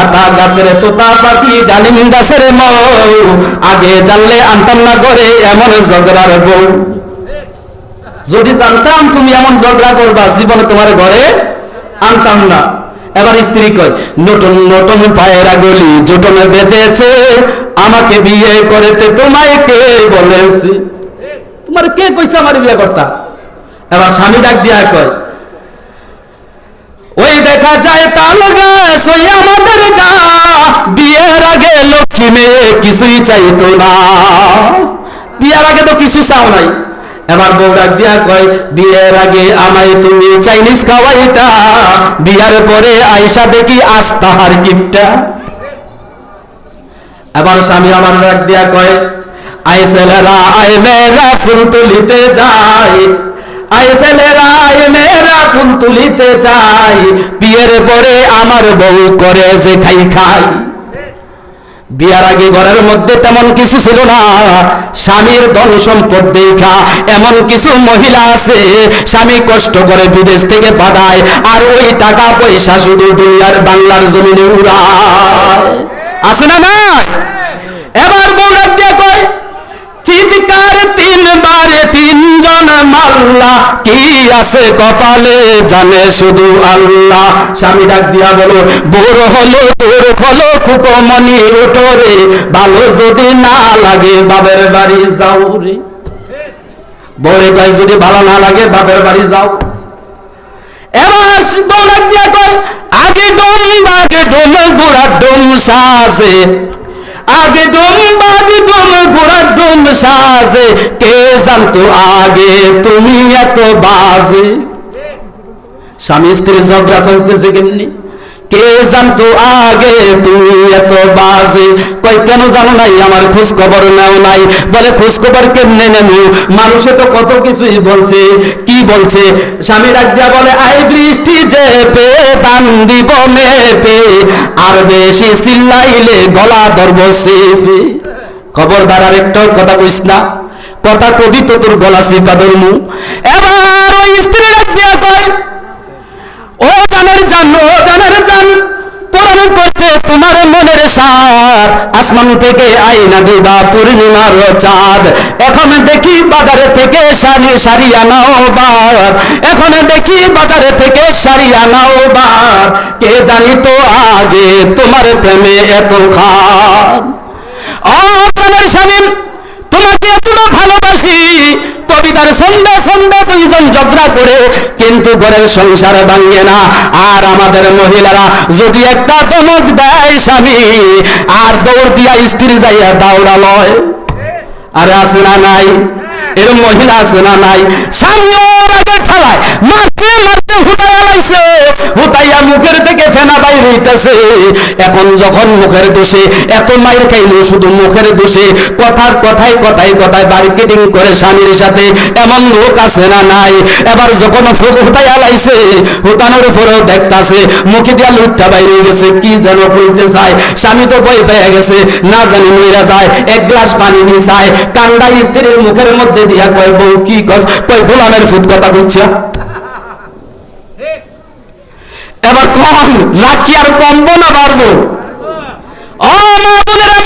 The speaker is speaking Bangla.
আতা গাছের তোতা পাখি ডালিম গাছের মৌ, আগে জানলে আনতাম না করে এমন ঝগড়ার বউ। যদি জানতাম তুমি এমন ঝগড়া করবা জীবনে তোমার ঘরে আনতাম না। এবার স্ত্রী কয়, নতুন নতুন পায়ের গলি জোটনে বেঁধেছে, আমাকে বিয়ে করেতে তোমায় কে বলেছে? তোমার কে কইছে আমার বিয়ে করতা? এবার স্বামী ডাক দিয়া কয়, ওই দেখা যায় তাল গাছ ওই আমাদের গা, বিয়ের আগে লক্ষ্মী মেয়ে কিছুই চাইতো না। বিয়ের আগে তো কিছু চাও নাই। এবার বউ ডাক দিয়া কয়, বিয়ের আগে আমায় তুমি চাইনিজ খাওয়াইতা, বিয়ার পরে আয়সা দেখি আজ তাহার গিফটটা। এবার স্বামী আমার ডাক দিয়া কয়, আই ছেলেরা আয় মেয়েরা ফুল তুলিতে যায়, আই ছেলেরা আয় মেয়েরা ফুল তুলিতে যায়, বিয়ের পরে আমার বউ করে যে খাই খাই। বিয়ার আগে ঘরের মধ্যে তেমন কিছু ছিল না, স্বামীর ধন সম্পদ দেখা এমন কিছু মহিলা আছে স্বামী কষ্ট করে বিদেশ থেকে পাঠায়, আর ওই টাকা পয়সা শুধু দুনিয়ার বাংলার জমিনে উড়ায়। আছে না না? এবার বউ ডাক দিয়ে কয়, চিৎকার তিনবার তিনজন মাল্লা, কি আছে কপালে জানে শুধু আল্লাহ। স্বামী ডাক দিয়া বলো, বোর হলো তোর হলো খুপমনি ওঠরে, ভালো যদি না লাগে বাপের বাড়ি যাও রে। বউরে কয়, যদি ভালো না লাগে বাপের বাড়ি যাও। এবার বউ ডাক দিয়া কয়, আগে ডোম বাগে ডোম গোড়া ডোম সাজে, আগে ডোম বাগে ডোম গোড়া ডোম সাজে, কে জানতো আগে তুমি এত বাজে। স্বামী স্ত্রী ঝগড়া চলতেছে কেমনি, কে জানতো আগে তুমি এত বাজে। কই কেন জানো নাই? আমার খোঁজ খবর নেও নাই। বলে খোঁজ খবর কেমনে নেবো? মানুষে তো কত কিছুই বলছে। কি বলছে? স্বামী ডাক দিয়া বলে, আই বৃষ্টি যে পে দান দিব মেপে, আর বেশি চিল্লাইলে গলা ধরবো সেফে। খবরদার আর একটাও কথা কইস না, কথা কবি তো তোর গলা চিপা ধরমু। এবার ওই স্ত্রী ডাক দিয়া কয়, ও জানের জান, ও জানের জান, পূরণ করতে তোমার মনের সাথ, আসমান থেকে আইনা দিবা পূর্ণিমার চাঁদ। এখন দেখি বাজারে থেকে শাড়ি আনাও বাদ, এখন দেখি বাজারে থেকে শাড়ি আনাও বাদ, কে জানি তো আগে তোমার প্রেমে এত খাদ। ও প্রাণের স্বামী, তোমাকে এত ভালোবাসি, কবিতার সন্ধ্যা সন্ধ্যা দুইজন ঝগড়া করে কিন্তু ঘরের সংসার ভাঙে না। আর আমাদের মহিলারা যদি একটা ধমক দেয় স্বামী, আর দৌড় দিয়া স্ত্রী যাইয়া দাউড়া লয়। আরে আছে না নাই? এরকম মহিলা আছে না নাই? স্বামী ওর আগে ঠেলায় মারতে মারতে হুটাইয়া লাইছে, হুটাইয়া মুখের থেকে ফেনা বাইর হইতেছে। এখন যখন মুখের দোষে এত মাইর খাইলো, শুধু মুখের দোষে কথার কথায় কথায় কথায় মার্কেটিং করে স্বামীর সাথে, এমন লোক আছে না নাই? এবার যখন হুটাইয়া লাইছে, হুটানোর উপরেও দেখতাছে মুখে দিয়া লুটটা বাইরে গেছে, কি যেন বলতে চায়। স্বামী তো ভয় পেয়ে গেছে, না জানি মইরা যায়, এক গ্লাস পানি নিয়ে চায়, কান্ডা স্ত্রীর মুখের মধ্যে দিয়া কয়, বউ কি কস? কয় গোলামের ফুট কথা বুঝছ। এবার কম রাখি আর কমবো না বাড়বো? ও মা বোনেরা,